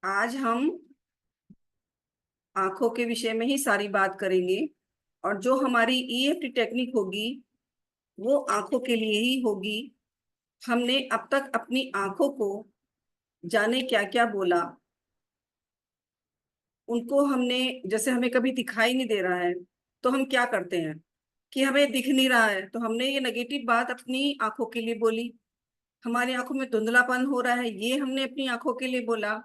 आज हम आंखों के विषय में ही सारी बात करेंगे। और जो हमारी ईएफटी टेक्निक होगी वो आंखों के लिए ही होगी। हमने अब तक अपनी आंखों को जाने क्या क्या बोला। उनको हमने, जैसे हमें कभी दिखाई नहीं दे रहा है तो हम क्या करते हैं कि हमें दिख नहीं रहा है, तो हमने ये नेगेटिव बात अपनी आंखों के लिए बोली। हमारी आंखों में धुंधलापन हो रहा है, ये हमने अपनी आंखों के लिए बोला।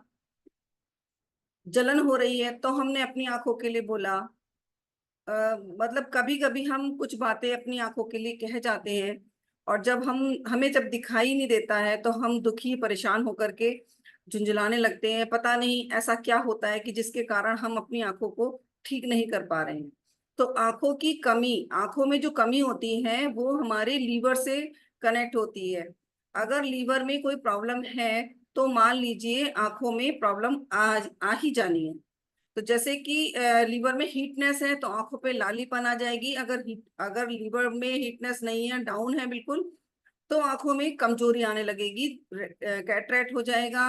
जलन हो रही है तो हमने अपनी आंखों के लिए बोला। अ, मतलब कभी कभी हम कुछ बातें अपनी आंखों के लिए कह जाते हैं। और जब हमें जब दिखाई नहीं देता है तो हम दुखी परेशान होकर के झुंझलाने लगते हैं। पता नहीं ऐसा क्या होता है कि जिसके कारण हम अपनी आंखों को ठीक नहीं कर पा रहे हैं। तो आंखों की कमी, आंखों में जो कमी होती है वो हमारे लीवर से कनेक्ट होती है। अगर लीवर में कोई प्रॉब्लम है तो मान लीजिए आंखों में प्रॉब्लम आ ही जानी है। तो जैसे कि लीवर में हीटनेस है तो आंखों पे लालीपन आ जाएगी। अगर लीवर में हीटनेस नहीं है, डाउन है बिल्कुल, तो आंखों में कमजोरी आने लगेगी, कैटरेक्ट हो जाएगा,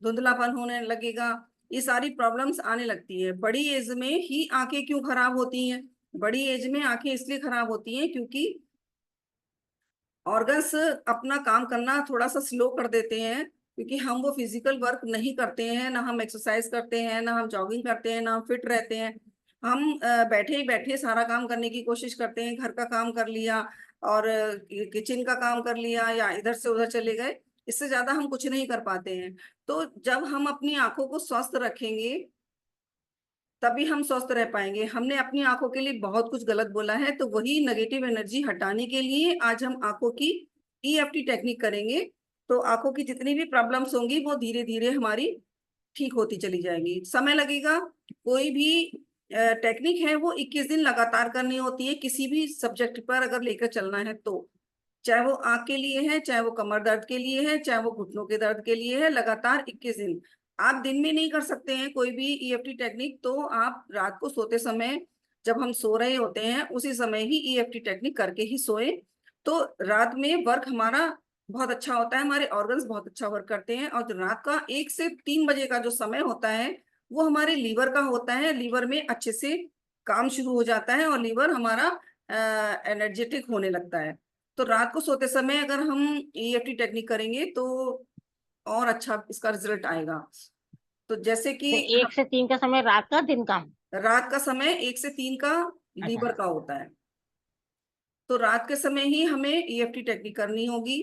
धुंधलापन होने लगेगा। ये सारी प्रॉब्लम्स आने लगती है। बड़ी एज में ही आंखें क्यों खराब होती हैं? बड़ी एज में आंखें इसलिए खराब होती हैं क्योंकि ऑर्गन्स अपना काम करना थोड़ा सा स्लो कर देते हैं। क्योंकि हम वो फिजिकल वर्क नहीं करते हैं, ना हम एक्सरसाइज करते हैं, ना हम जॉगिंग करते हैं, ना हम फिट रहते हैं। हम बैठे ही बैठे सारा काम करने की कोशिश करते हैं। घर का काम कर लिया और किचन का काम कर लिया या इधर से उधर चले गए। इससे ज्यादा हम कुछ नहीं कर पाते हैं। तो जब हम अपनी आंखों को स्वस्थ रखेंगे तभी हम स्वस्थ रह पाएंगे। हमने अपनी आंखों के लिए बहुत कुछ गलत बोला है, तो वही नेगेटिव एनर्जी हटाने के लिए आज हम आंखों की ईएफटी टेक्निक करेंगे। तो आंखों की जितनी भी प्रॉब्लम्स होंगी वो धीरे धीरे हमारी ठीक होती चली जाएंगी। समय लगेगा। कोई भी टेक्निक है वो 21 दिन लगातार करनी होती है, किसी भी सब्जेक्ट पर अगर लेकर चलना है तो। चाहे वो आंख के लिए है, चाहे वो कमर दर्द के लिए है, चाहे वो घुटनों के दर्द के लिए है, लगातार 21 दिन। आप दिन में नहीं कर सकते हैं कोई भी ईएफटी टेक्निक, तो आप रात को सोते समय, जब हम सो रहे होते हैं उसी समय ही ईएफटी टेक्निक करके ही सोए। तो रात में वर्क हमारा बहुत अच्छा होता है, हमारे ऑर्गन्स बहुत अच्छा वर्क करते हैं। और जो रात का 1 से 3 बजे का जो समय होता है वो हमारे लीवर का होता है। लीवर में अच्छे से काम शुरू हो जाता है और लीवर हमारा एनर्जेटिक होने लगता है। तो रात को सोते समय अगर हम ईएफटी टेक्निक करेंगे तो और अच्छा इसका रिजल्ट आएगा। तो जैसे कि तो 1 से 3 का समय रात का, दिन का? रात का समय 1 से 3 का अच्छा। लीवर का होता है। तो रात के समय ही हमें ईएफटी टेक्निक करनी होगी।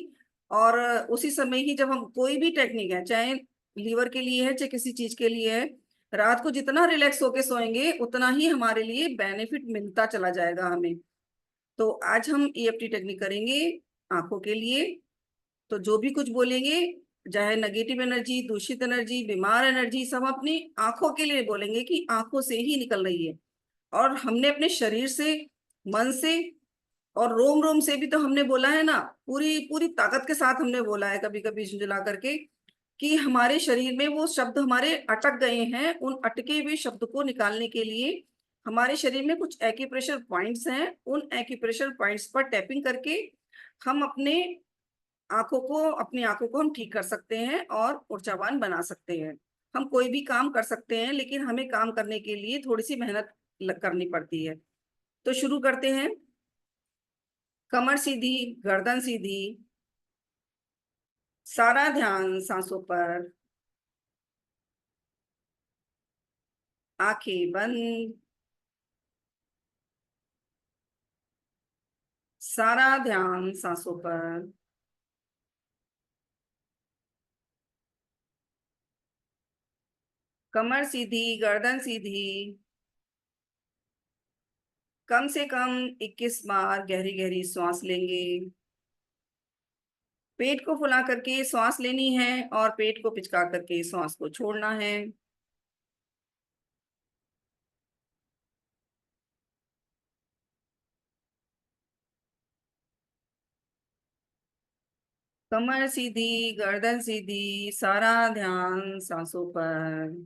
और उसी समय ही जब हम कोई भी टेक्निक है, चाहे लीवर के लिए है चाहे किसी चीज के लिए है, रात को जितना रिलैक्स होके सोएंगे उतना ही हमारे लिए बेनिफिट मिलता चला जाएगा हमें। तो आज हम ईएफटी टेक्निक करेंगे आंखों के लिए। तो जो भी कुछ बोलेंगे, चाहे नेगेटिव एनर्जी, दूषित एनर्जी, बीमार एनर्जी, सब अपनी आंखों के लिए बोलेंगे कि आंखों से ही निकल रही है। और हमने अपने शरीर से, मन से और रोम रोम से भी तो हमने बोला है ना। पूरी पूरी ताकत के साथ हमने बोला है, कभी कभी झुंझला करके, कि हमारे शरीर में वो शब्द हमारे अटक गए हैं। उन अटके हुए शब्द को निकालने के लिए हमारे शरीर में कुछ एक्यूप्रेशर पॉइंट्स हैं। उन एक्यूप्रेशर पॉइंट्स पर टैपिंग करके हम अपनी आंखों को हम ठीक कर सकते हैं और ऊर्जावान बना सकते हैं। हम कोई भी काम कर सकते हैं, लेकिन हमें काम करने के लिए थोड़ी सी मेहनत करनी पड़ती है। तो शुरू करते हैं। कमर सीधी, गर्दन सीधी, सारा ध्यान सांसों पर, आंखें बंद, सारा ध्यान सांसों पर। कमर सीधी, गर्दन सीधी। कम से कम 21 बार गहरी गहरी सांस लेंगे। पेट को फुला करके सांस लेनी है और पेट को पिचका करके सांस को छोड़ना है। कमर सीधी, गर्दन सीधी, सारा ध्यान सांसों पर।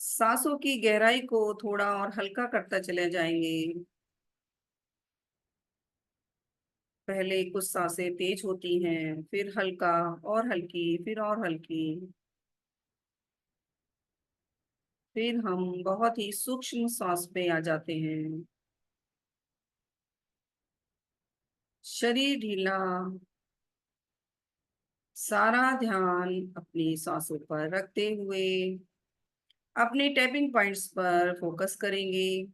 सांसों की गहराई को थोड़ा और हल्का करता चले जाएंगे। पहले कुछ सांसें तेज होती हैं, फिर हल्का और हल्की, फिर और हल्की, फिर हम बहुत ही सूक्ष्म सांस पे आ जाते हैं। शरीर ढीला, सारा ध्यान अपनी सांसों पर रखते हुए अपने टैपिंग पॉइंट्स पर फोकस करेंगे।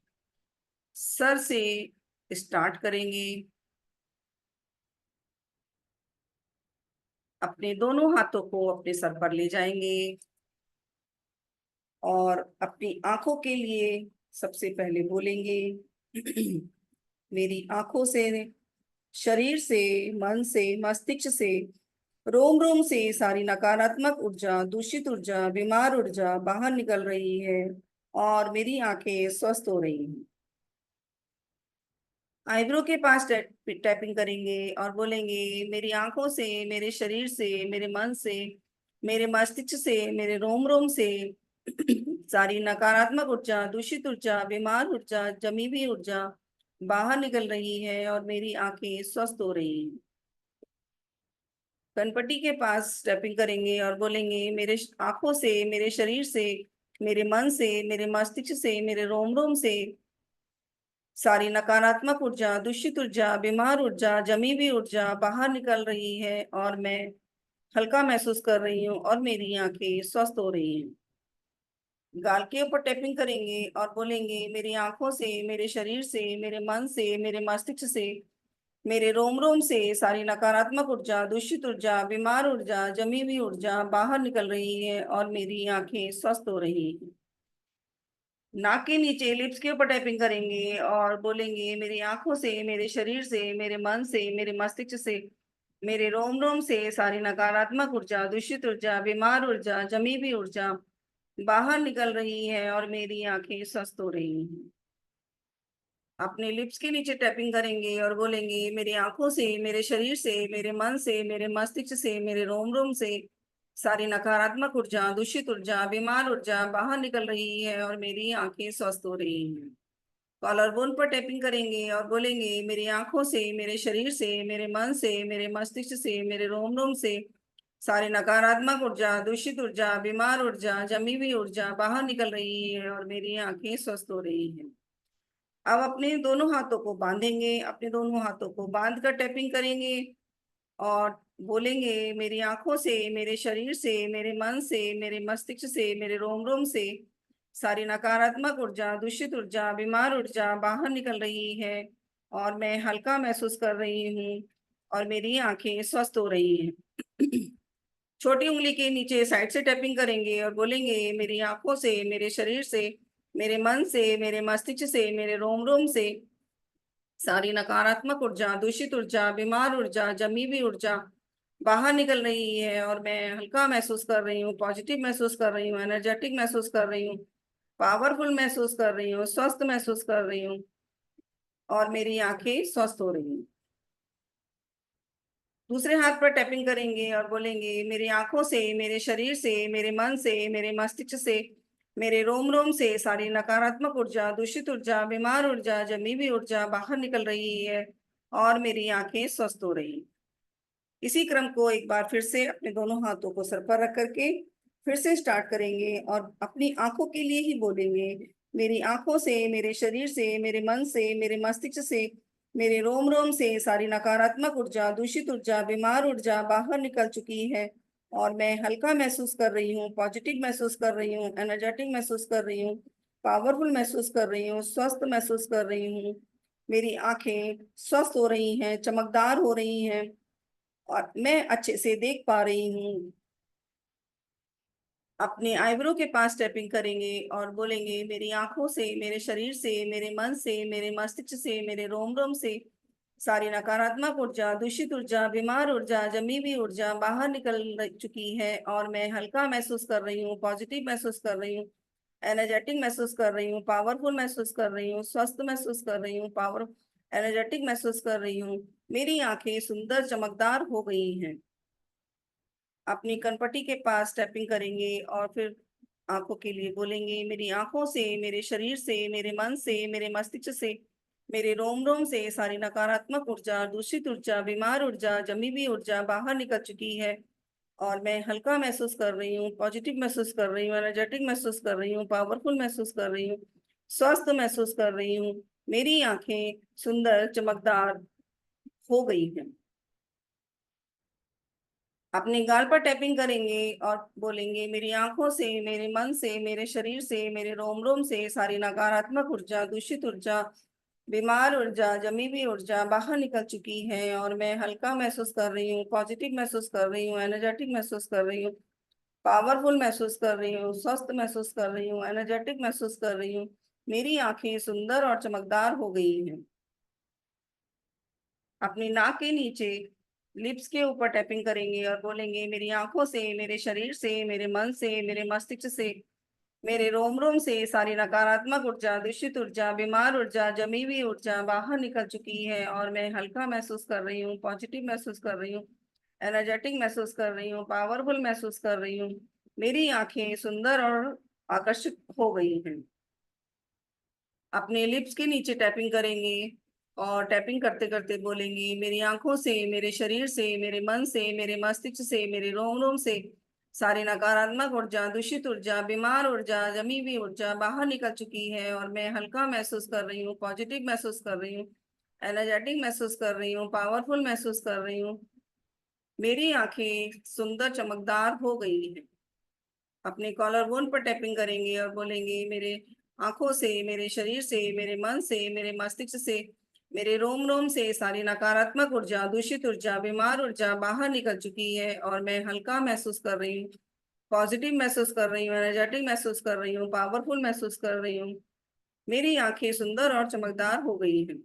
सर से स्टार्ट करेंगे। अपने दोनों हाथों को अपने सर पर ले जाएंगे और अपनी आंखों के लिए सबसे पहले बोलेंगे। मेरी आंखों से, शरीर से, मन से, मस्तिष्क से, रोम रोम से सारी नकारात्मक ऊर्जा, दूषित ऊर्जा, बीमार ऊर्जा बाहर निकल रही है और मेरी आंखें स्वस्थ हो रही हैं। आईब्रो के पास टैपिंग करेंगे और बोलेंगे, मेरी आंखों से, मेरे शरीर से, मेरे मन से, मेरे मस्तिष्क से, मेरे रोम रोम से सारी नकारात्मक ऊर्जा, दूषित ऊर्जा, बीमार ऊर्जा, जमी हुई ऊर्जा बाहर निकल रही है और मेरी आंखें स्वस्थ हो रही हैं। कनपट्टी के पास टैपिंग करेंगे और बोलेंगे, मेरे आंखों से, मेरे शरीर से, मेरे मन से, मेरे मस्तिष्क से, मेरे रोम रोम से सारी नकारात्मक ऊर्जा, दूषित ऊर्जा, बीमार ऊर्जा, जमी हुई ऊर्जा बाहर निकल रही है और मैं हल्का महसूस कर रही हूँ और मेरी आंखें स्वस्थ हो रही हैं। गाल के ऊपर टैपिंग करेंगे और बोलेंगे, मेरी आंखों से, मेरे शरीर से, मेरे मन से, मेरे मस्तिष्क से, मेरे रोम रोम से सारी नकारात्मक ऊर्जा, दूषित ऊर्जा, बीमार ऊर्जा, जमी हुई ऊर्जा बाहर निकल रही है और मेरी आंखें स्वस्थ हो रही हैं। नाक के नीचे लिप्स के ऊपर टैपिंग करेंगे और बोलेंगे, मेरी आंखों से, मेरे शरीर से, मेरे मन से, मेरे मस्तिष्क से, मेरे रोम रोम से सारी नकारात्मक ऊर्जा, दूषित ऊर्जा, बीमार ऊर्जा, जमी हुई ऊर्जा बाहर निकल रही है और मेरी आंखें स्वस्थ हो रही हैं। अपने लिप्स के नीचे टैपिंग करेंगे और बोलेंगे, मेरी आंखों से, मेरे शरीर से, मेरे मन से, मेरे मस्तिष्क से, मेरे रोम रोम से सारी नकारात्मक ऊर्जा, दूषित ऊर्जा, बीमार ऊर्जा बाहर निकल रही है और मेरी आंखें स्वस्थ हो रही हैं। कॉलर बोन पर टैपिंग करेंगे और बोलेंगे, मेरी आंखों से, मेरे शरीर से, मेरे मन से, मेरे मस्तिष्क से, मेरे रोम रोम से सारी नकारात्मक ऊर्जा, दूषित ऊर्जा, बीमार ऊर्जा, जमी हुई ऊर्जा बाहर निकल रही है और मेरी आंखें स्वस्थ हो रही हैं। अब अपने दोनों हाथों को बांधेंगे, अपने दोनों हाथों को बांध कर टैपिंग करेंगे और बोलेंगे, मेरी आंखों से, मेरे शरीर से, मेरे मन से, मेरे मस्तिष्क से, मेरे रोम रोम से सारी नकारात्मक ऊर्जा, दूषित ऊर्जा, बीमार ऊर्जा बाहर निकल रही है और मैं हल्का महसूस कर रही हूँ और मेरी आंखें स्वस्थ हो रही हैं। छोटी उंगली के नीचे साइड से टैपिंग करेंगे और बोलेंगे, मेरी आंखों से, मेरे शरीर से, मेरे मन से, मेरे मस्तिष्क से, मेरे रोम रोम से सारी नकारात्मक ऊर्जा, दूषित ऊर्जा, बीमार ऊर्जा, जमी हुई ऊर्जा बाहर निकल रही है और मैं हल्का महसूस कर रही हूँ, पॉजिटिव महसूस कर रही हूँ, एनर्जेटिक महसूस कर रही हूँ, पावरफुल महसूस कर रही हूँ, स्वस्थ महसूस कर रही हूँ और मेरी आंखें स्वस्थ हो रही हैं। दूसरे हाथ पर टैपिंग करेंगे और बोलेंगे, मेरी आंखों से, मेरे शरीर से, मेरे मन से, मेरे मस्तिष्क से, मेरे रोम रोम से सारी नकारात्मक ऊर्जा, दूषित ऊर्जा, बीमार ऊर्जा, जमी हुई ऊर्जा बाहर निकल रही है और मेरी आंखें स्वस्थ हो रही हैं। इसी क्रम को एक बार फिर से अपने दोनों हाथों को सर पर रख करके फिर से स्टार्ट करेंगे और अपनी आंखों के लिए ही बोलेंगे, मेरी आंखों से, मेरे शरीर से, मेरे मन से, मेरे मस्तिष्क से, मेरे रोम रोम से सारी नकारात्मक ऊर्जा, दूषित ऊर्जा, बीमार ऊर्जा बाहर निकल चुकी है और मैं हल्का महसूस कर रही हूँ, पॉजिटिव महसूस कर रही हूँ, एनर्जेटिक महसूस कर रही हूँ, पावरफुल महसूस कर रही हूँ, स्वस्थ महसूस कर रही हूँ। मेरी आंखें स्वस्थ हो रही हैं, चमकदार हो रही हैं और मैं अच्छे से देख पा रही हूँ। अपने आईब्रो के पास टैपिंग करेंगे और बोलेंगे, मेरी आंखों से, मेरे शरीर से, मेरे मन से, मेरे मस्तिष्क से, मेरे रोम रोम से सारी नकारात्मक ऊर्जा, दूषित ऊर्जा, बीमार ऊर्जा, जमी हुई ऊर्जा बाहर चुकी है और मैं हल्का महसूस कर रही हूँ, पॉजिटिव महसूस कर रही हूँ, एनर्जेटिक महसूस कर रही हूँ, पावरफुल महसूस कर रही हूँ, स्वस्थ महसूस कर रही हूँ, पावर एनर्जेटिक महसूस कर रही हूँ। मेरी आंखें सुंदर चमकदार हो गई हैं। अपनी कनपट्टी के पास टैपिंग करेंगे और फिर आंखों के लिए बोलेंगे, मेरी आंखों से, मेरे शरीर से, मेरे मन से, मेरे मस्तिष्क से, मेरे रोम रोम से सारी नकारात्मक ऊर्जा, दूषित ऊर्जा, बीमार ऊर्जा, जमी हुई ऊर्जा बाहर निकल चुकी है। और मैं हल्का महसूस कर रही हूँ, पॉजिटिव महसूस कर रही हूँ, एनर्जेटिक महसूस कर रही हूँ, पावरफुल महसूस कर रही हूँ, स्वस्थ महसूस कर रही हूँ। मेरी आंखें सुंदर चमकदार हो गई हैं। अपने गाल पर टैपिंग करेंगे और बोलेंगे, मेरी आंखों से, मेरे मन से, मेरे शरीर से, मेरे रोम रोम से सारी नकारात्मक ऊर्जा, दूषित ऊर्जा, बीमार ऊर्जा, जमी हुई ऊर्जा बाहर निकल चुकी है। और मैं हल्का महसूस कर रही हूँ, पॉजिटिव महसूस कर रही हूँ, एनर्जेटिक महसूस कर रही हूँ, पावरफुल महसूस कर रही हूँ, स्वस्थ महसूस कर रही हूँ, एनर्जेटिक महसूस कर रही हूँ। मेरी आंखें सुंदर और चमकदार हो गई हैं। अपनी नाक के नीचे लिप्स के ऊपर टैपिंग करेंगे और बोलेंगे, मेरी आंखों से, मेरे शरीर से, मेरे मन से, मेरे मस्तिष्क से, मेरे रोम रोम से सारी नकारात्मक ऊर्जा, दूषित ऊर्जा, बीमार ऊर्जा, जमी हुई ऊर्जा बाहर निकल चुकी है। और मैं हल्का महसूस कर रही हूँ, पॉजिटिव महसूस कर रही हूँ, एनर्जेटिक महसूस कर रही हूँ, पावरफुल महसूस कर रही हूँ। मेरी आंखें सुंदर और आकर्षित हो गई हैं। अपने लिप्स के नीचे टैपिंग करेंगे और टैपिंग करते करते बोलेंगे, मेरी आंखों से, मेरे शरीर से, मेरे मन से, मेरे मस्तिष्क से, मेरे रोम रोम से सारी नकारात्मक ऊर्जा, दूषित ऊर्जा, बीमार ऊर्जा, जमी हुई ऊर्जा बाहर निकल चुकी है। और मैं हल्का महसूस कर रही हूँ, पॉजिटिव महसूस कर रही हूँ, एनर्जेटिक महसूस कर रही हूँ, पावरफुल महसूस कर रही हूँ। मेरी आंखें सुंदर चमकदार हो गई हैं। अपने कॉलर बोन पर टैपिंग करेंगे और बोलेंगे, मेरे आंखों से, मेरे शरीर से, मेरे मन से, मेरे मस्तिष्क से, मेरे रोम रोम से सारी नकारात्मक ऊर्जा, दूषित ऊर्जा, बीमार ऊर्जा बाहर निकल चुकी है। और मैं हल्का महसूस कर रही हूँ, पॉजिटिव महसूस कर रही हूँ, एनर्जेटिक महसूस कर रही हूँ, पावरफुल महसूस कर रही हूँ। मेरी आंखें सुंदर और चमकदार हो गई हैं।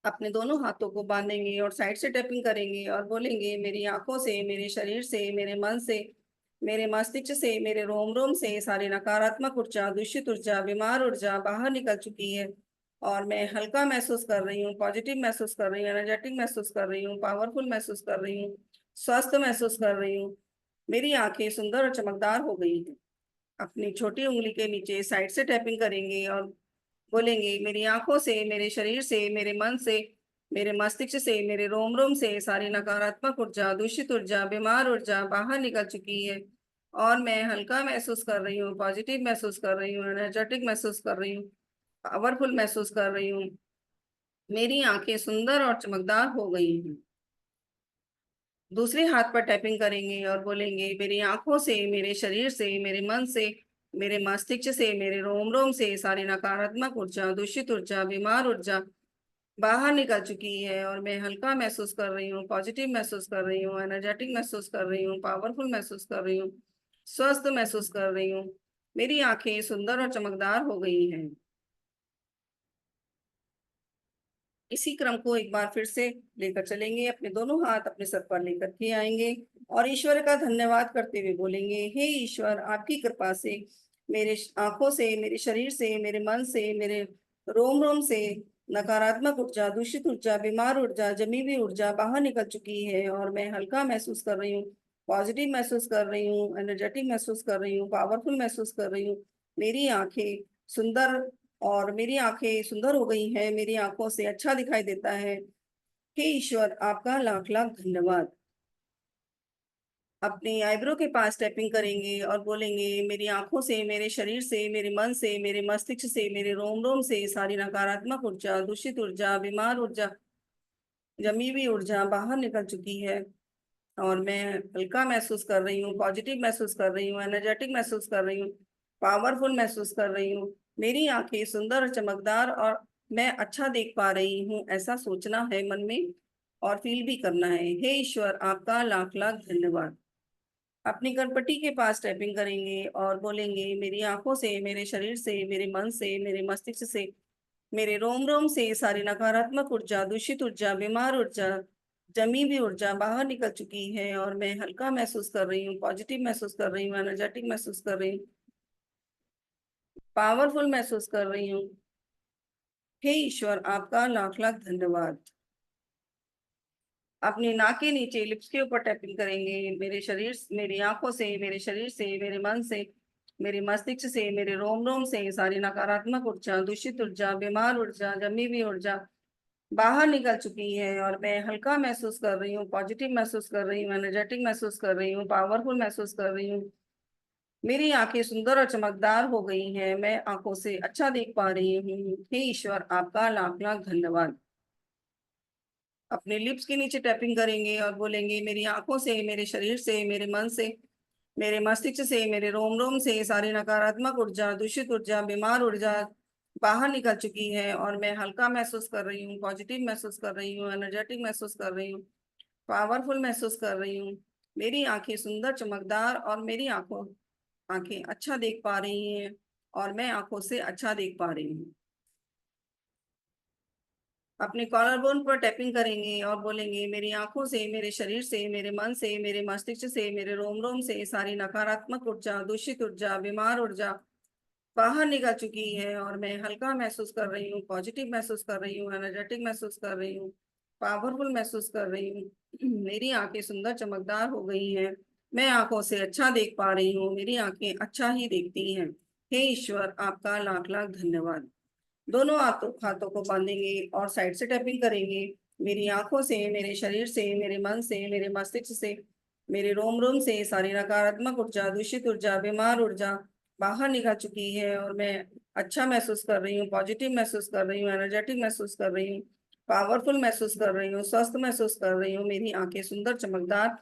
अपने दोनों हाथों को बांधेंगे और साइड से टैपिंग करेंगे और बोलेंगे, मेरी आंखों से, मेरे शरीर से, मेरे मन से, मेरे मस्तिष्क से, मेरे रोम रोम से सारी नकारात्मक ऊर्जा, दूषित ऊर्जा, बीमार ऊर्जा बाहर निकल चुकी है। और मैं हल्का महसूस कर रही हूँ, पॉजिटिव महसूस कर रही हूँ, एनर्जेटिक महसूस कर रही हूँ, पावरफुल महसूस कर रही हूँ, स्वस्थ महसूस कर रही हूँ। मेरी आंखें सुंदर और चमकदार हो गई हैं। अपनी छोटी उंगली के नीचे साइड से टैपिंग करेंगे और बोलेंगे, मेरी आंखों से, मेरे शरीर से, मेरे मन से, मेरे मस्तिष्क से, मेरे रोम रोम से सारी नकारात्मक ऊर्जा, दूषित ऊर्जा, बीमार ऊर्जा बाहर निकल चुकी है। और मैं हल्का महसूस कर रही हूँ, पॉजिटिव महसूस कर रही हूँ, एनर्जेटिक महसूस कर रही हूँ, पावरफुल महसूस कर रही हूँ। मेरी आंखें सुंदर और चमकदार हो गई हैं। दूसरे हाथ पर टैपिंग करेंगे और बोलेंगे, मेरी आंखों से, मेरे शरीर से, मेरे मन से, मेरे मस्तिष्क से, मेरे रोम रोम से सारी नकारात्मक ऊर्जा, दूषित ऊर्जा, बीमार ऊर्जा बाहर निकल चुकी है। और मैं हल्का महसूस कर रही हूँ, पॉजिटिव महसूस कर रही हूँ, एनर्जेटिक महसूस कर रही हूँ, पावरफुल महसूस कर रही हूँ, स्वस्थ महसूस कर रही हूँ। मेरी आंखें सुंदर और चमकदार हो गई हैं। इसी क्रम को एक बार फिर से लेकर चलेंगे। अपने दोनों हाथ अपने सर पर लेकर के आएंगे और ईश्वर का धन्यवाद करते हुए बोलेंगे, हे ईश्वर, आपकी कृपा से मेरे आंखों से, मेरे शरीर से, मेरे मन से, मेरे रोम रोम से नकारात्मक ऊर्जा, दूषित ऊर्जा, बीमार ऊर्जा, जमी हुई ऊर्जा बाहर निकल चुकी है। और मैं हल्का महसूस कर रही हूँ, पॉजिटिव महसूस कर रही हूँ, एनर्जेटिक महसूस कर रही हूँ, पावरफुल महसूस कर रही हूँ। मेरी आंखें सुंदर और मेरी आंखें सुंदर हो गई हैं, मेरी आंखों से अच्छा दिखाई देता है। हे ईश्वर, आपका लाख लाख धन्यवाद। अपनी आईब्रो के पास टैपिंग करेंगे और बोलेंगे, मेरी आंखों से, मेरे शरीर से, मेरे मन से, मेरे मस्तिष्क से, मेरे रोम रोम से सारी नकारात्मक ऊर्जा, दूषित ऊर्जा, बीमार ऊर्जा, जमी हुई ऊर्जा बाहर निकल चुकी है। और मैं हल्का महसूस कर रही हूँ, पॉजिटिव महसूस कर रही हूँ, एनर्जेटिक महसूस कर रही हूँ, पावरफुल महसूस कर रही हूँ। मेरी आंखें सुंदर और चमकदार और मैं अच्छा देख पा रही हूँ, ऐसा सोचना है मन में और फील भी करना है। हे ईश्वर, आपका लाख लाख धन्यवाद। अपनी गणपति के पास टैपिंग करेंगे और बोलेंगे, मेरी आंखों से, मेरे शरीर से, मेरे मन से, मेरे मस्तिष्क से, मेरे रोम रोम से सारी नकारात्मक ऊर्जा, दूषित ऊर्जा, बीमार ऊर्जा, जमी हुई ऊर्जा बाहर निकल चुकी है। और मैं हल्का महसूस कर रही हूँ, पॉजिटिव महसूस कर रही हूँ, एनर्जेटिक महसूस कर रही हूँ, पावरफुल महसूस कर रही हूँ। हे ईश्वर, आपका लाख लाख धन्यवाद। अपनी नाक के नीचे लिप्स के ऊपर टैपिंग करेंगे, मेरे शरीर, मेरी आंखों से, मेरे शरीर से, मेरे मन से, मेरे मस्तिष्क से, मेरे रोम रोम से सारी नकारात्मक ऊर्जा, दूषित ऊर्जा, बीमार ऊर्जा, जमी हुई ऊर्जा बाहर निकल चुकी है और मैं हल्का महसूस कर रही हूँ, पॉजिटिव महसूस कर रही हूँ, एनर्जेटिक महसूस कर रही हूँ, पावरफुल महसूस कर रही हूँ। मेरी आंखें सुंदर और चमकदार हो गई हैं, मैं आंखों से अच्छा देख पा रही हूँ। हे ईश्वर, आपका लाख लाख धन्यवाद। अपने लिप्स के नीचे टैपिंग करेंगे और बोलेंगे, मेरी आंखों से, मेरे शरीर से, मेरे मन से, मेरे मस्तिष्क से, मेरे रोम रोम से सारी नकारात्मक ऊर्जा, दूषित ऊर्जा, बीमार ऊर्जा बाहर निकल चुकी है और मैं हल्का महसूस कर रही हूँ, पॉजिटिव महसूस कर रही हूँ, एनर्जेटिक महसूस कर रही हूँ, पावरफुल महसूस कर रही हूँ। मेरी आंखें सुंदर, चमकदार और मेरी आंखें अच्छा देख पा रही हैं और मैं आंखों से अच्छा देख पा रही हूँ। अपने कॉलर बोन पर टैपिंग करेंगे और बोलेंगे, मेरी आंखों से, मेरे शरीर से, मेरे मन से, मेरे मस्तिष्क से, मेरे रोम रोम से सारी नकारात्मक ऊर्जा, दूषित ऊर्जा, बीमार ऊर्जा बाहर निकल चुकी है और मैं हल्का महसूस कर रही हूँ, पॉजिटिव महसूस कर रही हूँ, एनर्जेटिक महसूस कर रही हूँ, पावरफुल महसूस कर रही हूँ। मेरी आंखें सुंदर, चमकदार हो गई हैं, मैं आंखों से अच्छा देख पा रही हूँ, मेरी आंखें अच्छा ही देखती हैं। हे ईश्वर, आपका लाख लाख धन्यवाद। दोनों हाथों हाथों को बांधेंगे और साइड से टैपिंग करेंगे। मेरी आंखों से, मेरे शरीर से, मेरे मन से, मेरे मस्तिष्क से, मेरे रोम रोम से सारी नकारात्मक ऊर्जा, दूषित ऊर्जा, बीमार ऊर्जा बाहर निकल चुकी है और मैं अच्छा महसूस कर रही हूँ, पॉजिटिव महसूस कर रही हूँ, एनर्जेटिक महसूस कर रही हूँ, पावरफुल महसूस कर रही हूँ, स्वस्थ महसूस कर रही हूँ। मेरी आंखें सुंदर, चमकदार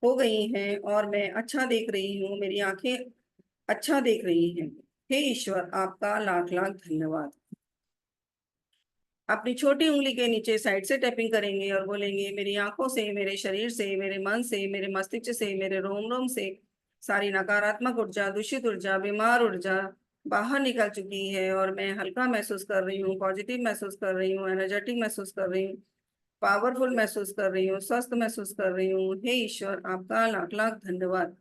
हो गई हैं और मैं अच्छा देख रही हूँ, मेरी आंखें अच्छा देख रही हैं। हे ईश्वर, आपका लाख लाख धन्यवाद। अपनी छोटी उंगली के नीचे साइड से टैपिंग करेंगे और बोलेंगे, मेरी आंखों से, मेरे शरीर से, मेरे मन से, मेरे मस्तिष्क से, मेरे रोम रोम से सारी नकारात्मक ऊर्जा, दूषित ऊर्जा, बीमार ऊर्जा बाहर निकल चुकी है और मैं हल्का महसूस कर रही हूँ, पॉजिटिव महसूस कर रही हूँ, एनर्जेटिक महसूस कर रही हूँ, पावरफुल महसूस कर रही हूँ, स्वस्थ महसूस कर रही हूँ। हे ईश्वर, आपका लाख लाख धन्यवाद।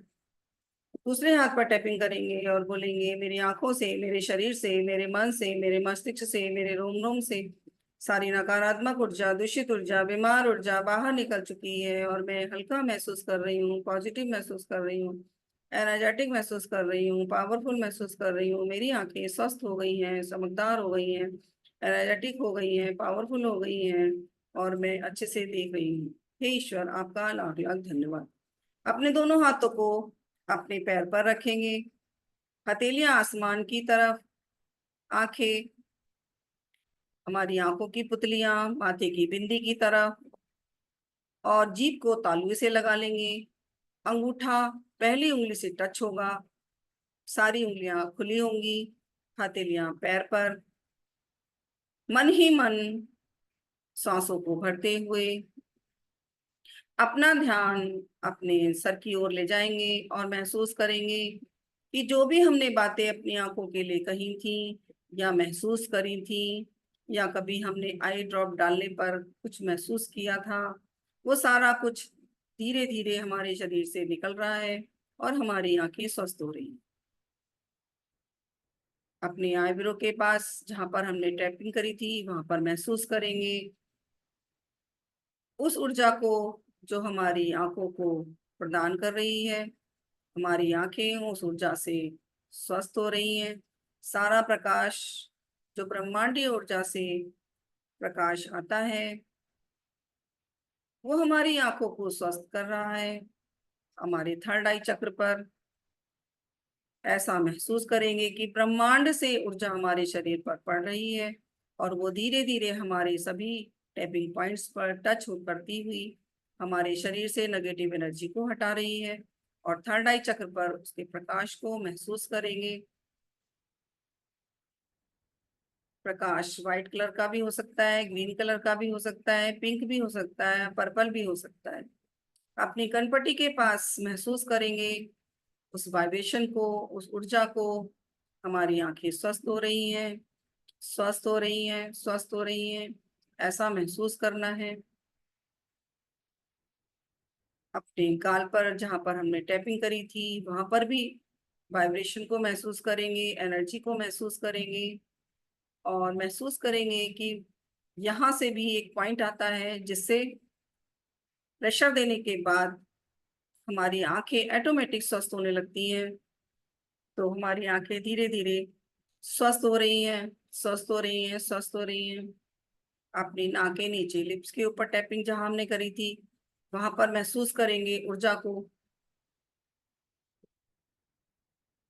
दूसरे हाथ पर टैपिंग करेंगे और बोलेंगे, मेरी आंखों से, मेरे शरीर से, मेरे मन से, मेरे मस्तिष्क से, मेरे रोम रोम से सारी नकारात्मक ऊर्जा, दूषित ऊर्जा, बीमार ऊर्जा बाहर निकल चुकी है और मैं हल्का महसूस कर रही हूँ, पॉजिटिव महसूस कर रही हूँ, एनर्जेटिक महसूस कर रही हूँ, पावरफुल महसूस कर रही हूँ। मेरी आंखें स्वस्थ हो गई हैं, चमकदार हो गई हैं, एनर्जेटिक हो गई हैं, पावरफुल हो गई हैं और मैं अच्छे से देख रही हूँ। हे ईश्वर, आपका लाख लाख धन्यवाद। अपने दोनों हाथों को अपने पैर पर रखेंगे, हथेलियां आसमान की तरफ, आंखें हमारी आंखों की पुतलियां माथे की बिंदी की तरफ और जीभ को तालुए से लगा लेंगे। अंगूठा पहली उंगली से टच होगा, सारी उंगलियां खुली होंगी, हथेलियां पैर पर। मन ही मन सांसों को भरते हुए अपना ध्यान अपने सर की ओर ले जाएंगे और महसूस करेंगे कि जो भी हमने बातें अपनी आंखों के लिए कही थी या महसूस करी थी या कभी हमने आई ड्रॉप डालने पर कुछ महसूस किया था, वो सारा कुछ धीरे धीरे हमारे शरीर से निकल रहा है और हमारी आंखें स्वस्थ हो रही हैं। अपने आईब्रो के पास जहां पर हमने टैपिंग करी थी वहां पर महसूस करेंगे उस ऊर्जा को जो हमारी आंखों को प्रदान कर रही है। हमारी आंखें उस ऊर्जा से स्वस्थ हो रही हैं। सारा प्रकाश जो ब्रह्मांडीय ऊर्जा से प्रकाश आता है वो हमारी आंखों को स्वस्थ कर रहा है। हमारे थर्ड आई चक्र पर ऐसा महसूस करेंगे कि ब्रह्मांड से ऊर्जा हमारे शरीर पर पड़ रही है और वो धीरे धीरे हमारे सभी टैपिंग पॉइंट्स पर टच हो करती हुई हमारे शरीर से नेगेटिव एनर्जी को हटा रही है और थर्ड आई चक्र पर उसके प्रकाश को महसूस करेंगे। प्रकाश व्हाइट कलर का भी हो सकता है, ग्रीन कलर का भी हो सकता है, पिंक भी हो सकता है, पर्पल भी हो सकता है। अपनी कनपट्टी के पास महसूस करेंगे उस वाइब्रेशन को, उस ऊर्जा को। हमारी आंखें स्वस्थ हो रही हैं, स्वस्थ हो रही हैं, स्वस्थ हो रही हैं, ऐसा महसूस करना है। अपने गाल पर जहां पर हमने टैपिंग करी थी वहां पर भी वाइब्रेशन को महसूस करेंगे, एनर्जी को महसूस करेंगे और महसूस करेंगे कि यहाँ से भी एक पॉइंट आता है जिससे प्रेशर देने के बाद हमारी आंखें ऑटोमेटिक स्वस्थ होने लगती हैं। तो हमारी आंखें धीरे धीरे स्वस्थ हो रही हैं, स्वस्थ हो रही हैं, स्वस्थ हो रही हैं। अपनी नाक के नीचे लिप्स के ऊपर टैपिंग जहां हमने करी थी वहां पर महसूस करेंगे ऊर्जा को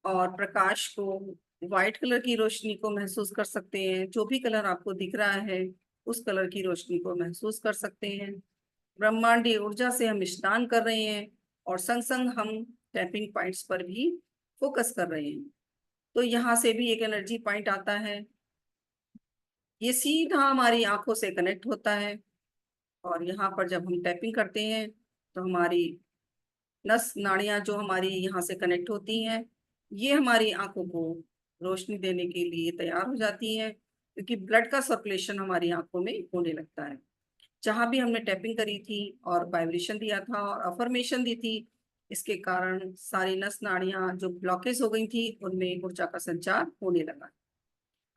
और प्रकाश को। व्हाइट कलर की रोशनी को महसूस कर सकते हैं, जो भी कलर आपको दिख रहा है उस कलर की रोशनी को महसूस कर सकते हैं। ब्रह्मांडीय ऊर्जा से हम स्नान कर रहे हैं और संग संग हम टैपिंग पॉइंट्स पर भी फोकस कर रहे हैं। तो यहाँ से भी एक एनर्जी पॉइंट आता है, ये सीधा हमारी आंखों से कनेक्ट होता है। और यहाँ पर जब हम टैपिंग करते हैं तो हमारी नस नाड़ियां जो हमारी यहाँ से कनेक्ट होती हैं, ये हमारी आंखों को रोशनी देने के लिए तैयार हो जाती हैं, क्योंकि ब्लड का सर्कुलेशन हमारी आंखों में होने लगता है। जहां भी हमने टैपिंग करी थी और वाइब्रेशन दिया था और अफर्मेशन दी थी, इसके कारण सारी नस नाड़ियां जो ब्लॉकेज हो गई थी उनमें ऊर्जा का संचार होने लगा।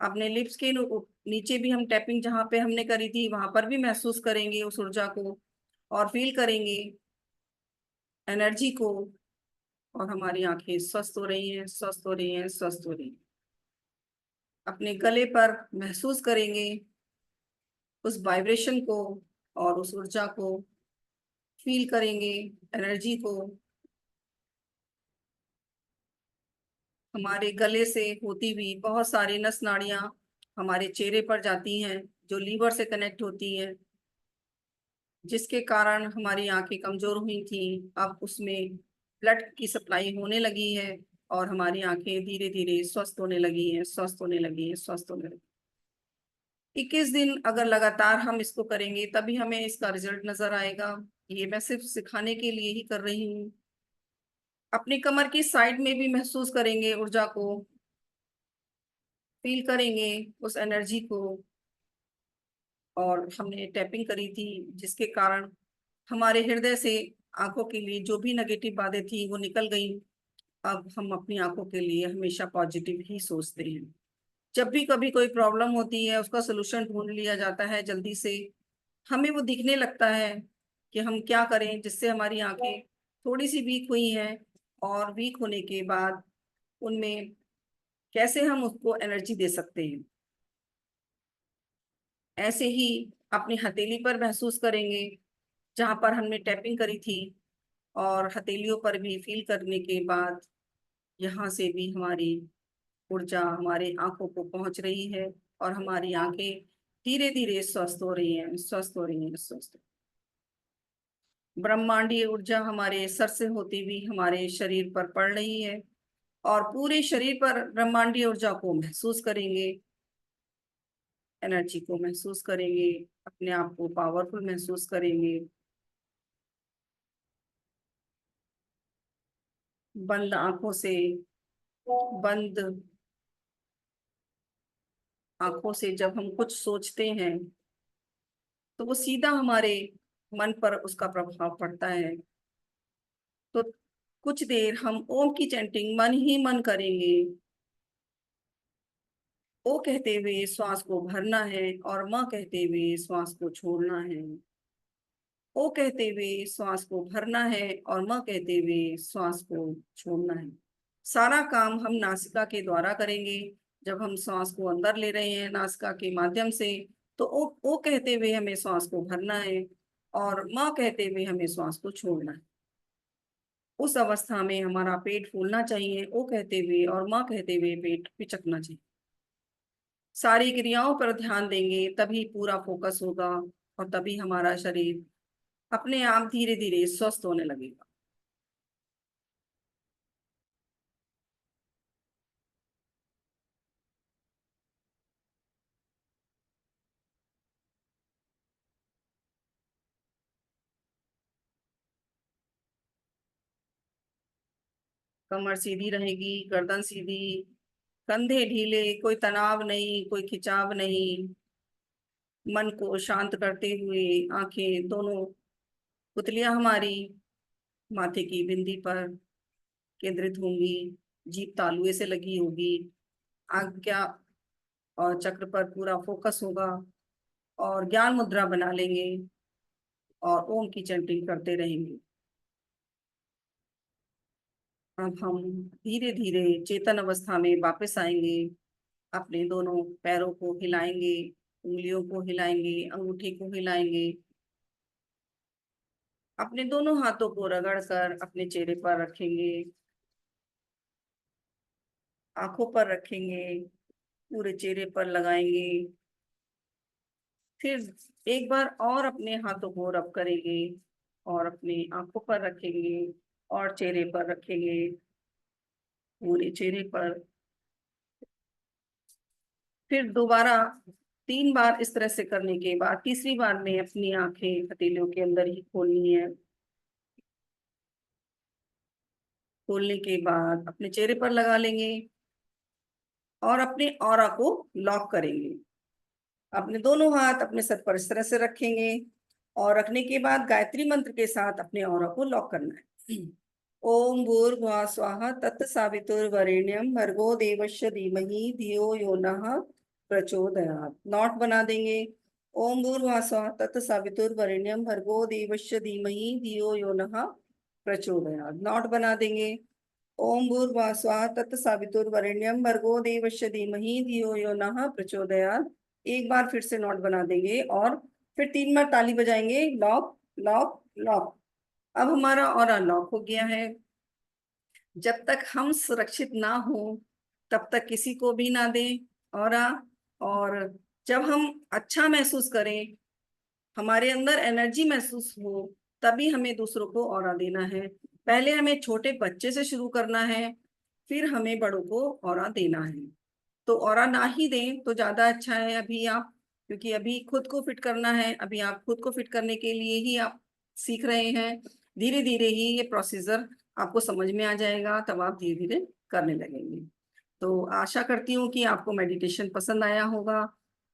अपने लिप्स के नीचे भी हम टैपिंग जहाँ पे हमने करी थी वहां पर भी महसूस करेंगे उस ऊर्जा को और फील करेंगे एनर्जी को। और हमारी आंखें स्वस्थ हो रही हैं, स्वस्थ हो रही हैं, स्वस्थ हो रही हैं। अपने गले पर महसूस करेंगे उस वाइब्रेशन को और उस ऊर्जा को फील करेंगे, एनर्जी को। हमारे गले से होती हुई बहुत सारी नस नाड़ियां हमारे चेहरे पर जाती हैं, जो लीवर से कनेक्ट होती हैं, जिसके कारण हमारी आंखें कमजोर हुई थी। अब उसमें ब्लड की सप्लाई होने लगी है और हमारी आंखें धीरे धीरे स्वस्थ होने लगी हैं, स्वस्थ होने लगी हैं, स्वस्थ होने लगी। 21 दिन अगर लगातार हम इसको करेंगे तभी हमें इसका रिजल्ट नजर आएगा। ये मैं सिर्फ सिखाने के लिए ही कर रही हूँ। अपनी कमर की साइड में भी महसूस करेंगे ऊर्जा को, फील करेंगे उस एनर्जी को। और हमने टैपिंग करी थी जिसके कारण हमारे हृदय से आंखों के लिए जो भी नेगेटिव बातें थी वो निकल गई। अब हम अपनी आंखों के लिए हमेशा पॉजिटिव ही सोचते हैं। जब भी कभी कोई प्रॉब्लम होती है उसका सोल्यूशन ढूंढ लिया जाता है जल्दी से। हमें वो दिखने लगता है कि हम क्या करें जिससे हमारी आंखें थोड़ी सी वीक हुई हैं, और वीक होने के बाद उनमें कैसे हम उसको एनर्जी दे सकते हैं। ऐसे ही अपनी हथेली पर महसूस करेंगे जहां पर हमने टैपिंग करी थी, और हथेलियों पर भी फील करने के बाद यहाँ से भी हमारी ऊर्जा हमारी आंखों को पहुंच रही है और हमारी आंखें धीरे धीरे स्वस्थ हो रही हैं, स्वस्थ हो रही हैं, स्वस्थ। ब्रह्मांडीय ऊर्जा हमारे सर से होती हुई हमारे शरीर पर पड़ रही है और पूरे शरीर पर ब्रह्मांडीय ऊर्जा को महसूस करेंगे, एनर्जी को महसूस करेंगे, अपने आप को पावरफुल महसूस करेंगे। बंद आंखों से, बंद आंखों से जब हम कुछ सोचते हैं तो वो सीधा हमारे मन पर उसका प्रभाव पड़ता है। तो कुछ देर हम ओम की चैंटिंग मन ही मन करेंगे। ओ कहते हुए श्वास को भरना है और म कहते हुए श्वास को छोड़ना है। ओ कहते हुए श्वास को भरना है और म कहते हुए श्वास को छोड़ना है। सारा काम हम नासिका के द्वारा करेंगे। जब हम श्वास को अंदर ले रहे हैं नासिका के माध्यम से, तो ओ कहते हुए हमें श्वास को भरना है और म कहते हुए हमें श्वास को छोड़ना है। उस अवस्था में हमारा पेट फूलना चाहिए ओ कहते हुए और माँ कहते हुए पेट पिचकना चाहिए। सारी क्रियाओं पर ध्यान देंगे तभी पूरा फोकस होगा और तभी हमारा शरीर अपने आप धीरे धीरे स्वस्थ होने लगेगा। कमर सीधी रहेगी, गर्दन सीधी, कंधे ढीले, कोई तनाव नहीं, कोई खिंचाव नहीं। मन को शांत करते हुए आंखें दोनों पुतलियां हमारी माथे की बिंदी पर केंद्रित होंगी, जीभ तालुए से लगी होगी, आज्ञा और चक्र पर पूरा फोकस होगा और ज्ञान मुद्रा बना लेंगे और ओम की चैंटिंग करते रहेंगे। अब हम धीरे धीरे चेतन अवस्था में वापस आएंगे। अपने दोनों पैरों को हिलाएंगे, उंगलियों को हिलाएंगे, अंगूठे को हिलाएंगे। अपने दोनों हाथों को रगड़ कर अपने चेहरे पर रखेंगे, आंखों पर रखेंगे, पूरे चेहरे पर लगाएंगे। फिर एक बार और अपने हाथों को रब करेंगे और अपनी आंखों पर रखेंगे और चेहरे पर रखेंगे, पूरे चेहरे पर। फिर दोबारा 3 बार इस तरह से करने के बाद तीसरी बार में अपनी आंखें हथेलियों के अंदर ही खोलनी है। खोलने के बाद अपने चेहरे पर लगा लेंगे और अपने ऑरा को लॉक करेंगे। अपने दोनों हाथ अपने सर पर इस तरह से रखेंगे और रखने के बाद गायत्री मंत्र के साथ अपने ऑरा को लॉक करना है। ओम भूर्भुवः स्वाहा तत्सवितुर्वरेण्यं भर्गो देवस्य धीमहि धियो यो नः प्रचोदयात्। नॉट बना देंगे। ओम भूर्भुवः स्वाहा तत्सवितुर्वरेण्यं भर्गो देवस्य धीमहि धियो यो नः प्रचोदयात्। नॉट बना देंगे। ओम भूर्भुवः स्वः तत्सवितुर्वरेण्यं भर्गो देवस्य धीमहि धियो यो नः प्रचोदयात्। एक बार फिर से नोट बना देंगे और फिर 3 बार ताली बजाएंगे, लॉक लॉक लॉक। अब हमारा ऑरा लॉक हो गया है। जब तक हम सुरक्षित ना हो तब तक किसी को भी ना दें ऑरा। और जब हम अच्छा महसूस करें, हमारे अंदर एनर्जी महसूस हो, तभी हमें दूसरों को ऑरा देना है। पहले हमें छोटे बच्चे से शुरू करना है, फिर हमें बड़ों को ऑरा देना है। तो ऑरा ना ही दें तो ज्यादा अच्छा है अभी आप, क्योंकि अभी खुद को फिट करना है। अभी आप खुद को फिट करने के लिए ही आप सीख रहे हैं। धीरे धीरे ही ये प्रोसीजर आपको समझ में आ जाएगा, तब आप धीरे धीरे करने लगेंगे। तो आशा करती हूँ कि आपको मेडिटेशन पसंद आया होगा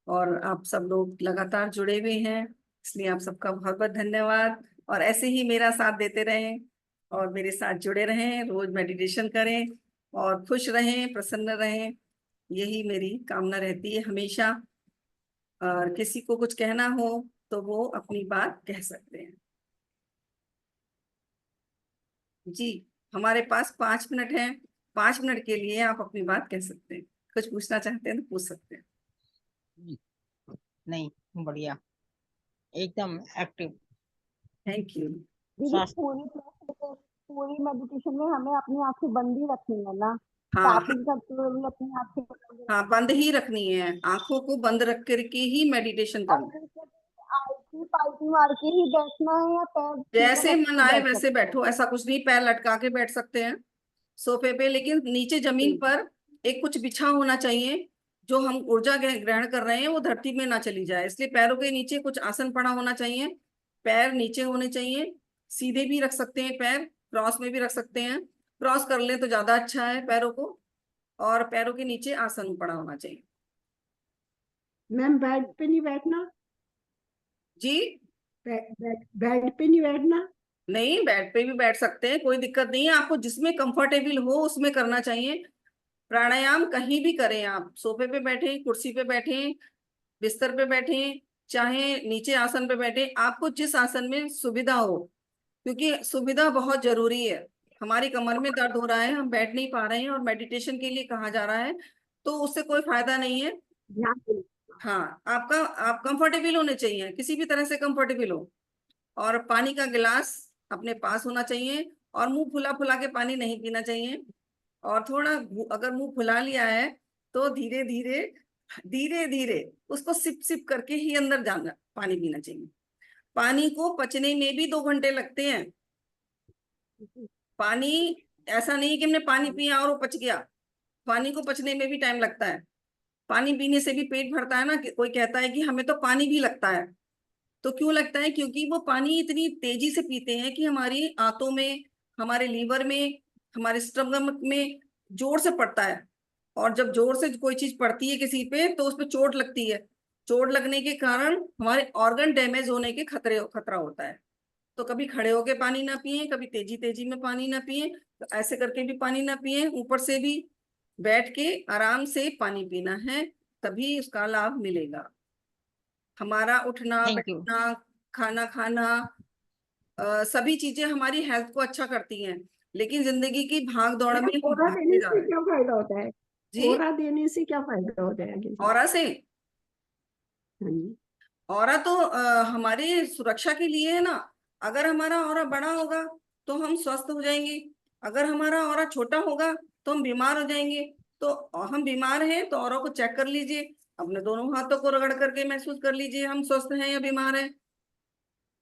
और आप सब लोग लगातार जुड़े हुए हैं, इसलिए आप सबका बहुत बहुत धन्यवाद। और ऐसे ही मेरा साथ देते रहें और मेरे साथ जुड़े रहें, रोज मेडिटेशन करें और खुश रहें, प्रसन्न रहें। यही मेरी कामना रहती है हमेशा। और किसी को कुछ कहना हो तो वो अपनी बात कह सकते हैं। जी, हमारे पास 5 मिनट है। 5 मिनट के लिए आप अपनी बात कह सकते हैं। कुछ पूछना चाहते हैं तो पूछ सकते हैं। नहीं, बढ़िया, एकदम एक्टिव। Thank you. दीदी स्वास्थ्य। पूरी मेडिटेशन में हमें अपनी आंखें बंद ही रखनी है ना? हाँ टैपिंग करते हुए भी अपनी आंखें बंद हाँ, रखनी बंद ही रखनी है, आंखों को बंद रख करके ही मेडिटेशन है। और करना है। जैसे आलती पालती मार के ही बैठना है या पैर सीधे जैसे रख मन के आए बैठ वैसे सकते हैं? बैठो, ऐसा कुछ नहीं। पैर लटका के बैठ सकते हैं सोफे पे, लेकिन नीचे जमीन ठीक। पर एक कुछ बिछा होना चाहिए। जो हम ऊर्जा ग्रहण कर रहे हैं वो धरती में ना चली जाए, इसलिए पैरों के नीचे कुछ आसन पड़ा होना चाहिए। पैर नीचे होने चाहिए। सीधे भी रख सकते हैं पैर, क्रॉस में भी रख सकते हैं। क्रॉस कर ले तो ज्यादा अच्छा है पैरों को। और पैरों के नीचे आसन पड़ा होना चाहिए। मैम बेड पे नहीं बैठना? जी, बेड पे नहीं बैठना? नहीं, बेड पे भी बैठ सकते हैं, कोई दिक्कत नहीं है। आपको जिसमें कंफर्टेबल हो उसमें करना चाहिए। प्राणायाम कहीं भी करें, आप सोफे पे बैठे, कुर्सी पे बैठे, बिस्तर पे बैठे, चाहे नीचे आसन पे बैठे, आपको जिस आसन में सुविधा हो। क्योंकि सुविधा बहुत जरूरी है। हमारी कमर में दर्द हो रहा है, हम बैठ नहीं पा रहे हैं और मेडिटेशन के लिए कहा जा रहा है, तो उससे कोई फायदा नहीं है। ध्यान से। हाँ, आप कंफर्टेबल होने चाहिए, किसी भी तरह से कंफर्टेबल हो। और पानी का गिलास अपने पास होना चाहिए और मुंह फुला फुला के पानी नहीं पीना चाहिए। और थोड़ा अगर मुंह फुला लिया है तो धीरे धीरे धीरे धीरे उसको सिप सिप करके ही अंदर जाना, पानी पीना चाहिए। पानी को पचने में भी 2 घंटे लगते हैं। पानी ऐसा नहीं कि हमने पानी पिया और वो पच गया। पानी को पचने में भी टाइम लगता है। पानी पीने से भी पेट भरता है ना, कि कोई कहता है कि हमें तो पानी भी लगता है। तो क्यों लगता है? क्योंकि वो पानी इतनी तेजी से पीते हैं कि हमारी आंतों में, हमारे लीवर में, हमारे स्टमक में जोर से पड़ता है। और जब जोर से कोई चीज पड़ती है किसी पे तो उस पे चोट लगती है। चोट लगने के कारण हमारे ऑर्गन डैमेज होने के खतरा होता है। तो कभी खड़े होके पानी ना पिए, कभी तेजी तेजी में पानी ना पिए, तो ऐसे करके भी पानी ना पिए, ऊपर से भी बैठ के आराम से पानी पीना है, तभी उसका लाभ मिलेगा। हमारा उठना थैंक यू। बैठना, खाना खाना, सभी चीजें हमारी हेल्थ को अच्छा करती हैं। लेकिन जिंदगी की भाग दौड़ में हम ओरा भागते देने जा से रहे हैं। क्या फायदा होता है? जी। ओरा देने से क्या फायदा होता है किसी को? ऑरा से, हाँ जी। ऑरा तो हमारी सुरक्षा के लिए है ना। अगर हमारा ऑरा बड़ा होगा तो हम स्वस्थ हो जाएंगे, अगर हमारा ऑरा छोटा होगा तो हम बीमार हो जाएंगे। तो हम बीमार हैं तो ऑरा को चेक कर लीजिए, अपने दोनों हाथों को रगड़ करके महसूस कर लीजिए हम स्वस्थ हैं या बीमार हैं।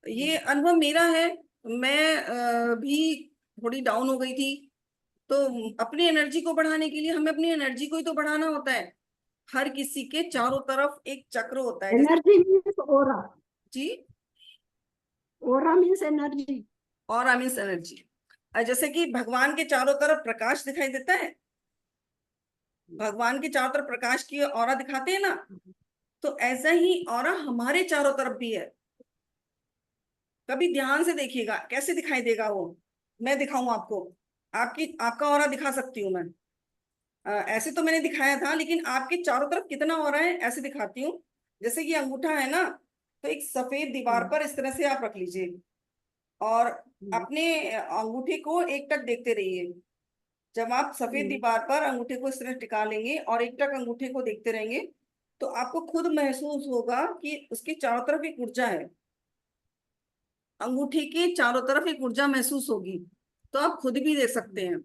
ये अनुभव मेरा है। मैं भी थोड़ी डाउन हो गई थी, तो अपनी एनर्जी को बढ़ाने के लिए हमें अपनी एनर्जी को ही तो बढ़ाना होता है। हर किसी के चारों तरफ एक चक्र होता है जैसे। एनर्जी मीन्स ओरा। जी। ओरा मीन्स एनर्जी। और आई मीन्स एनर्जी। जैसे कि भगवान के चारों तरफ प्रकाश दिखाई देता है, भगवान के चारों तरफ प्रकाश की ऑरा दिखाते हैं ना, तो ऐसा ही ऑरा हमारे चारों तरफ भी है। कभी ध्यान से देखिएगा कैसे दिखाई देगा वो। मैं दिखाऊं आपको, आपका ऑरा दिखा सकती हूँ मैं। ऐसे तो मैंने दिखाया था, लेकिन आपके चारों तरफ कितना ऑरा है ऐसे दिखाती हूँ। जैसे कि अंगूठा है ना, तो एक सफेद दीवार पर इस तरह से आप रख लीजिए और अपने अंगूठे को एकटक देखते रहिए। जब आप सफेद दीवार पर अंगूठे को इस तरह टिका लेंगे और एकटक अंगूठे को देखते रहेंगे, तो आपको खुद महसूस होगा कि उसके चारों तरफ एक ऊर्जा है। अंगूठे के चारों तरफ एक ऊर्जा महसूस होगी, तो आप खुद भी देख सकते हैं।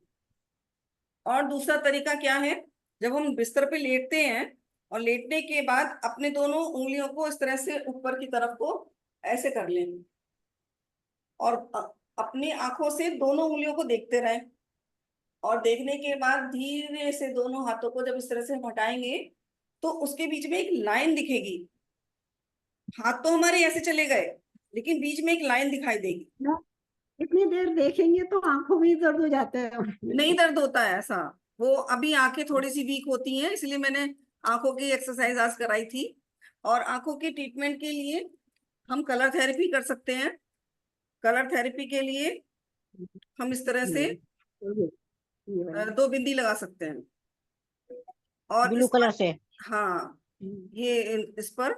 और दूसरा तरीका क्या है, जब हम बिस्तर पे लेटते हैं और लेटने के बाद अपने दोनों उंगलियों को इस तरह से ऊपर की तरफ को ऐसे कर लें और अपनी आंखों से दोनों उंगलियों को देखते रहें। और देखने के बाद धीरे से दोनों हाथों को जब इस तरह से हम हटाएंगे, तो उसके बीच में एक लाइन दिखेगी। हाथ तो हमारे ऐसे चले गए, लेकिन बीच में एक लाइन दिखाई देगी। ना, इतनी देर देखेंगे तो आंखों में ही दर्द हो जाता है नहीं दर्द होता है ऐसा। वो अभी आंखें थोड़ी सी वीक होती हैं, इसलिए मैंने आंखों की एक्सरसाइज आज कराई थी। और आंखों की ट्रीटमेंट के लिए हम कलर थेरेपी कर सकते हैं। कलर थेरेपी के लिए हम इस तरह से ये वाली। दो बिंदी लगा सकते हैं और ब्लू इस कलर पर, से। हाँ, ये इस पर